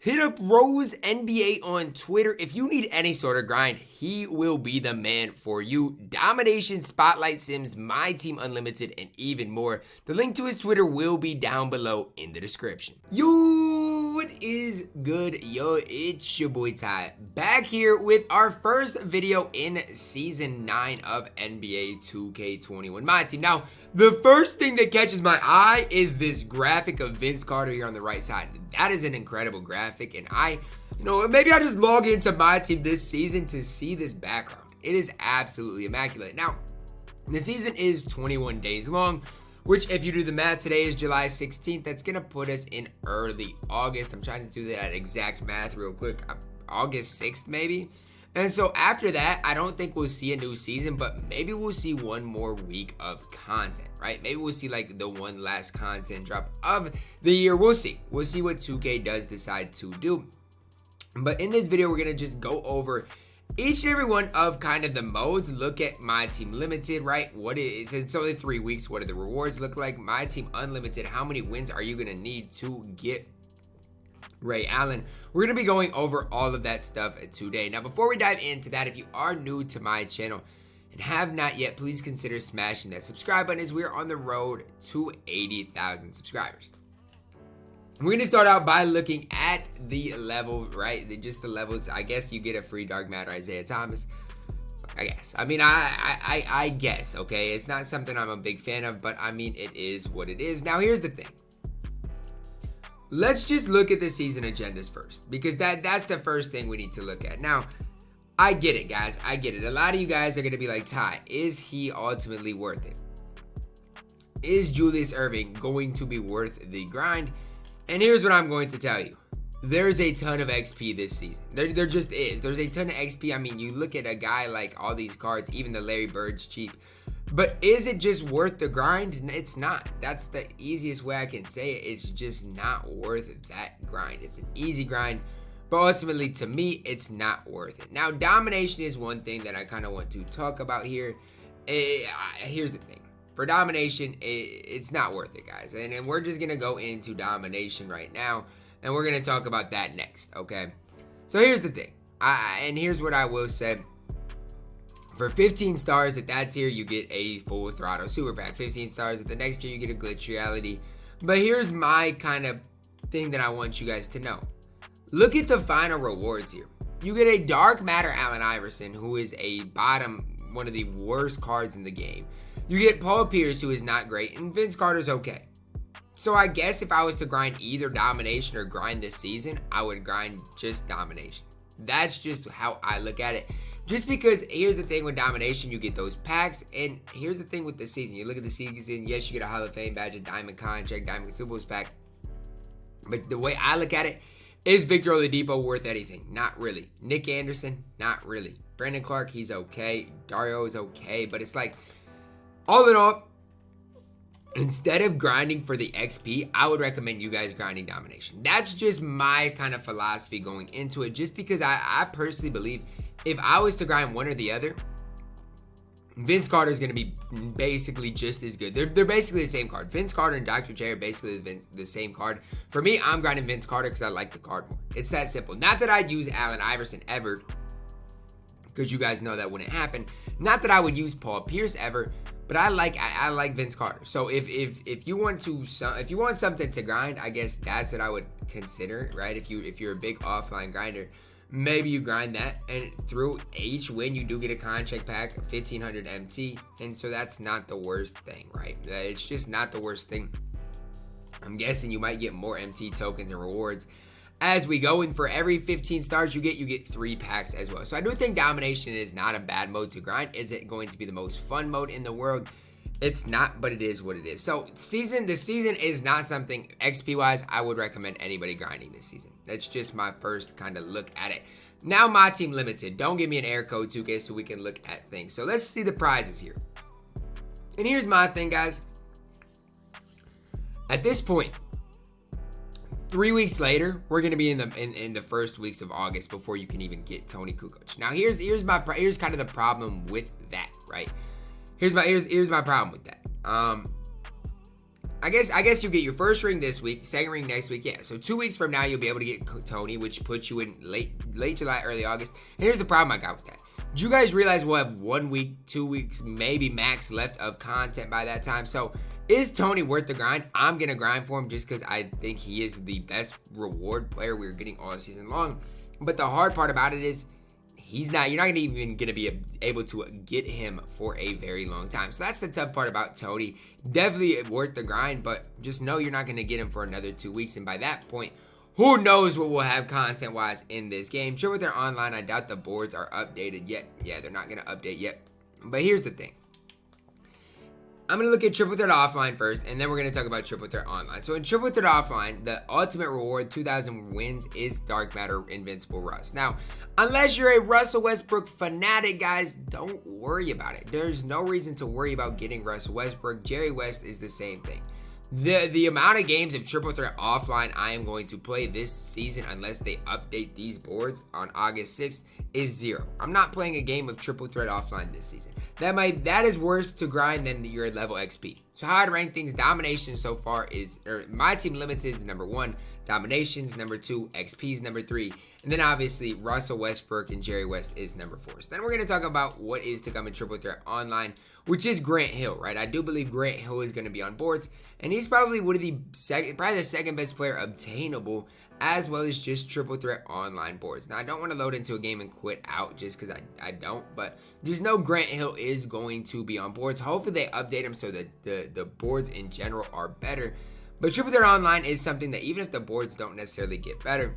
Hit up Rose NBA on Twitter. If you need any sort of grind, he will be the man for you. Domination, Spotlight Sims, MyTEAM Unlimited, and even more. The link to his Twitter will be down below in the description. Yo, what is good? Yo, it's your boy Ty, back here with our first video in Season 9 of NBA 2K21 MyTEAM. Now, the first thing that catches my eye is this graphic of Vince Carter here on the right side. That is an incredible graphic, and maybe I'll just log into MyTEAM this season to see this background. It is absolutely immaculate. Now, the season is 21 days long, which if you do the math, today is July 16th. That's going to put us in early August. I'm trying to do that exact math real quick. August 6th, maybe. And so after that, I don't think we'll see a new season, but maybe we'll see one more week of content, right? Maybe we'll see like the one last content drop of the year. We'll see. We'll see what 2K does decide to do. But in this video, we're going to just go over each and every one of kind of the modes. Look at MyTEAM Limited, right? It's only 3 weeks. What do the rewards look like? MyTEAM Unlimited, how many wins are you going to need to get Ray Allen? We're going to be going over all of that stuff today. Now, before we dive into that, if you are new to my channel and have not yet, please consider smashing that subscribe button as we're on the road to 80,000 subscribers. We're going to start out by looking at the level, right? Just the levels. I guess you get a free Dark Matter Isaiah Thomas. I guess. I mean, I guess, okay? It's not something I'm a big fan of, but I mean, it is what it is. Now, here's the thing. Let's just look at the season agendas first, because that's the first thing we need to look at. Now, I get it, guys. I get it. A lot of you guys are going to be like, Ty, is he ultimately worth it? Is Julius Erving going to be worth the grind? And here's what I'm going to tell you. There's a ton of XP this season. There just is. There's a ton of XP. I mean, you look at a guy like all these cards, even the Larry Bird's cheap. But is it just worth the grind? It's not. That's the easiest way I can say it. It's just not worth that grind. It's an easy grind, but ultimately to me, it's not worth it. Now, domination is one thing that I kind of want to talk about here. Here's the thing. For domination, it's not worth it, guys. And we're just going to go into domination right now, and we're going to talk about that next, okay? So here's the thing. And here's what I will say. For 15 stars at that tier, you get a full throttle super pack. 15 stars at the next tier, you get a glitch reality. But here's my kind of thing that I want you guys to know. Look at the final rewards here. You get a Dark Matter Allen Iverson, who is a bottom, one of the worst cards in the game. You get Paul Pierce, who is not great, and Vince Carter's okay. So I guess if I was to grind either domination or grind this season, I would grind just domination. That's just how I look at it. Just because here's the thing with domination, you get those packs, and here's the thing with the season. You look at the season, yes, you get a Hall of Fame badge, a diamond contract, diamond consumables pack. But the way I look at it, is Victor Oladipo worth anything? Not really. Nick Anderson? Not really. Brandon Clarke, he's okay. Dario is okay, but it's like, all in all, instead of grinding for the XP, I would recommend you guys grinding domination. That's just my kind of philosophy going into it, just because I personally believe if I was to grind one or the other, Vince Carter is going to be basically just as good. They're basically the same card. Vince Carter and Dr. J are basically the same card. For me, I'm grinding Vince Carter because I like the card more. It's that simple. Not that I'd use Allen Iverson ever, because you guys know that wouldn't happen. Not that I would use Paul Pierce ever, but I like Vince Carter. So if you want something to grind, I guess that's what I would consider, right? If you're a big offline grinder, maybe you grind that, and through each win you do get a contract pack, 1500 MT, and so that's not the worst thing, right? It's just not the worst thing. I'm guessing you might get more MT tokens and rewards as we go, and for every 15 stars you get 3 packs as well. So I do think domination is not a bad mode to grind. Is it going to be the most fun mode in the world? It's not, but it is what it is. So the season is not something XP wise I would recommend anybody grinding this season. That's just my first kind of look at it. Now, MyTEAM Limited. Don't give me an error code, 2K, so we can look at things. So let's see the prizes here. And here's my thing, guys. At this point, 3 weeks later, we're gonna be in the first weeks of August before you can even get Toni Kukoc. Now, here's kind of the problem with that, right? Here's my problem with that. I guess you get your first ring this week, second ring next week. Yeah, so 2 weeks from now, you'll be able to get Toni, which puts you in late July, early August. And here's the problem I got with that. Do you guys realize we'll have 1 week, 2 weeks, maybe max left of content by that time? So is Toni worth the grind? I'm going to grind for him just because I think he is the best reward player we're getting all season long. But the hard part about it is you're not even going to be able to get him for a very long time. So that's the tough part about Toni. Definitely worth the grind, but just know you're not going to get him for another 2 weeks. And by that point, who knows what we'll have content-wise in this game. Triple Threat Online, I doubt the boards are updated yet. Yeah, they're not going to update yet. But here's the thing. I'm going to look at Triple Threat Offline first, and then we're going to talk about Triple Threat Online. So in Triple Threat Offline, the ultimate reward, 2,000 wins, is Dark Matter Invincible Russ. Now, unless you're a Russell Westbrook fanatic, guys, don't worry about it. There's no reason to worry about getting Russell Westbrook. Jerry West is the same thing. The amount of games of Triple Threat Offline I am going to play this season, unless they update these boards on August 6th, is 0. I'm not playing a game of Triple Threat Offline this season. That is worse to grind than your level XP. So how I'd rank things, Domination so far is, MyTEAM Limited is number 1, Domination's number 2, XP's number 3, and then obviously Russell Westbrook and Jerry West is number 4. So then we're going to talk about what is to come in Triple Threat Online, which is Grant Hill, right? I do believe Grant Hill is going to be on boards, and he's probably probably the second best player obtainable, as well as just Triple Threat Online boards. Now, I don't want to load into a game and quit out just because I don't, but just know Grant Hill is going to be on boards. Hopefully they update him so that the boards in general are better. But Triple Threat Online is something that even if the boards don't necessarily get better,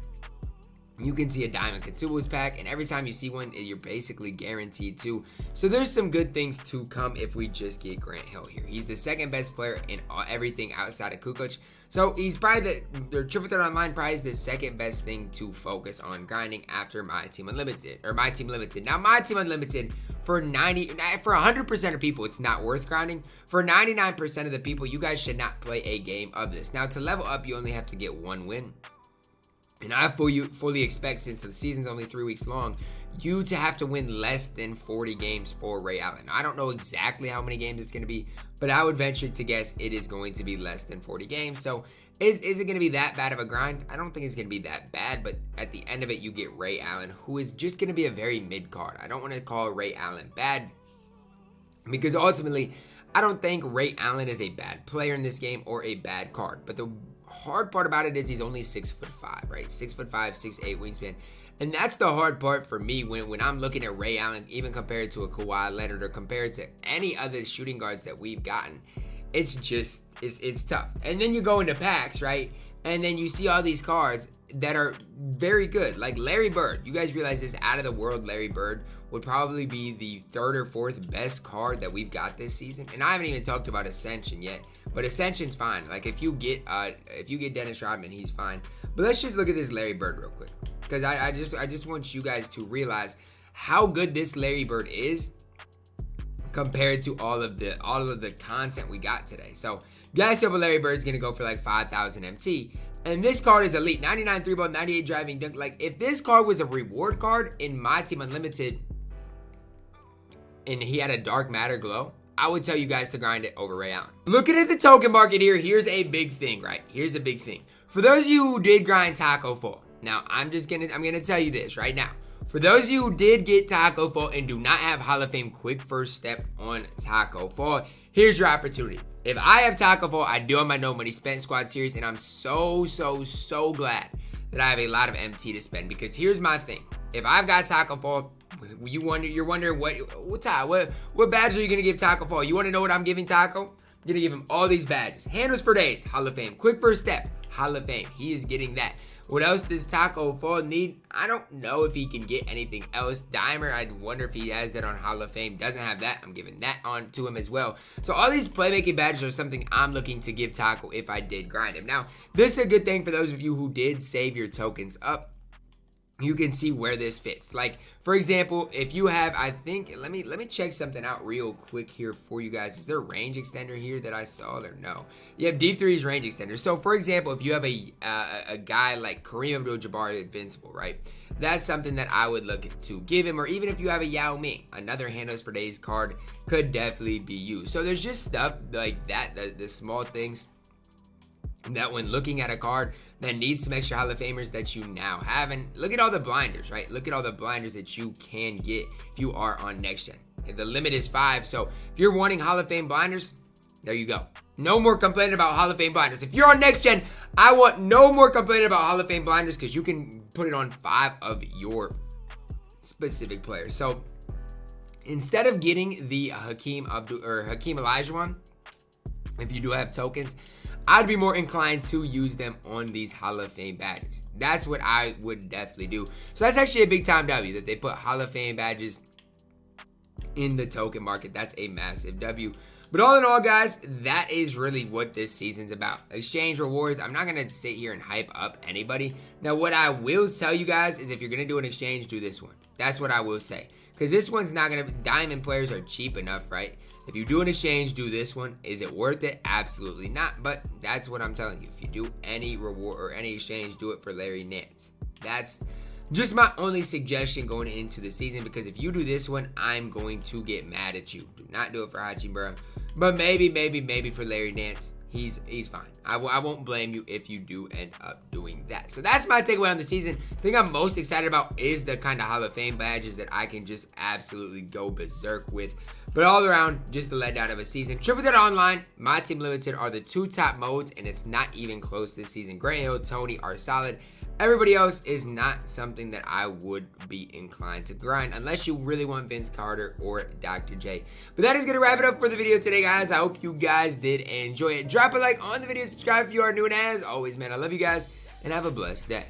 you can see a Diamond Consumables pack, and every time you see one, you're basically guaranteed to. So there's some good things to come if we just get Grant Hill here. He's the second best player in everything outside of Kukoc. So he's probably the Triple Threat Online prize, the second best thing to focus on grinding after MyTEAM Unlimited, or MyTEAM Limited. Now, MyTEAM Unlimited, for 100% of people, it's not worth grinding. For 99% of the people, you guys should not play a game of this. Now, to level up, you only have to get 1 win. And I fully expect, since the season's only 3 weeks long, you to have to win less than 40 games for Ray Allen. I don't know exactly how many games it's going to be, but I would venture to guess it is going to be less than 40 games. So is it going to be that bad of a grind? I don't think it's going to be that bad, but at the end of it, you get Ray Allen, who is just going to be a very mid card. I don't want to call Ray Allen bad, because ultimately, I don't think Ray Allen is a bad player in this game or a bad card. But the hard part about it is he's only 6'5", right? 6'5", 6'8" wingspan. And that's the hard part for me when I'm looking at Ray Allen, even compared to a Kawhi Leonard or compared to any other shooting guards that we've gotten. It's just, it's tough. And then you go into packs, right? And then you see all these cards that are very good, like Larry Bird. You guys realize this out of the world Larry Bird would probably be the 3rd or 4th best card that we've got this season. And I haven't even talked about Ascension yet, but Ascension's fine. Like if you get Dennis Rodman, he's fine. But let's just look at this Larry Bird real quick, because I just want you guys to realize how good this Larry Bird is compared to all of the content we got today. So guys, Silver Larry Bird's gonna go for like 5,000 MT. And this card is elite. 99 3-ball, 98 driving dunk. Like, if this card was a reward card in MyTEAM Unlimited and he had a Dark Matter glow, I would tell you guys to grind it over Ray Allen. Looking at the token market here, here's a big thing, right? Here's a big thing. For those of you who did grind Taco Fall, now I'm gonna tell you this right now. For those of you who did get Taco Fall and do not have Hall of Fame quick first step on Taco Fall, here's your opportunity. If I have Taco Fall, I do have my No Money Spent Squad series, and I'm so glad that I have a lot of MT to spend, because here's my thing. If I've got Taco Fall, you're wondering what badge are you gonna give Taco Fall? You want to know what I'm giving Taco? I'm gonna give him all these badges. Handles for days, Hall of Fame. Quick first step, Hall of Fame. He is getting that. What else does Taco Fall need? I don't know if he can get anything else. Dimer, I wonder if he has that on Hall of Fame. Doesn't have that. I'm giving that on to him as well. So all these playmaking badges are something I'm looking to give Taco if I did grind him. Now, this is a good thing for those of you who did save your tokens up. You can see where this fits. Like, for example, if you have, I think, let me check something out real quick here for you guys. Is there a range extender here that I saw or no? You have Deep 3's range extender. So, for example, if you have a guy like Kareem Abdul-Jabbar Invincible, right? That's something that I would look to give him. Or even if you have a Yao Ming, another Handles for Days card could definitely be used. So there's just stuff like that, the small things that when looking at a card that needs some extra Hall of Famers that you now have, and look at all the blinders, right? Look at all the blinders that you can get if you are on next gen. And the limit is 5, so if you're wanting Hall of Fame blinders, there you go. No more complaining about Hall of Fame blinders. If you're on next gen, I want no more complaining about Hall of Fame blinders because you can put it on 5 of your specific players. So instead of getting the Hakeem Olajuwon, if you do have tokens, I'd be more inclined to use them on these Hall of Fame badges. That's what I would definitely do. So that's actually a big time W that they put Hall of Fame badges in the token market. That's a massive W. But all in all, guys, that is really what this season's about. Exchange rewards. I'm not going to sit here and hype up anybody. Now, what I will tell you guys is if you're going to do an exchange, do this one. That's what I will say. Because this one's not going to... Diamond players are cheap enough, right? If you do an exchange, do this one. Is it worth it? Absolutely not. But that's what I'm telling you. If you do any reward or any exchange, do it for Larry Nance. That's just my only suggestion going into the season. Because if you do this one, I'm going to get mad at you. Do not do it for Hachimura. But maybe for Larry Nance, he's fine. I won't blame you if you do end up doing that. So that's my takeaway on the season. The thing I'm most excited about is the kind of Hall of Fame badges that I can just absolutely go berserk with. But all around, just a letdown of a season. Triple Threat Online, My Team Limited are the 2 top modes, and it's not even close this season. Grant Hill, Tony are solid. Everybody else is not something that I would be inclined to grind unless you really want Vince Carter or Dr. J. But that is going to wrap it up for the video today, guys. I hope you guys did enjoy it. Drop a like on the video, subscribe if you are new, and as always, man, I love you guys, and have a blessed day.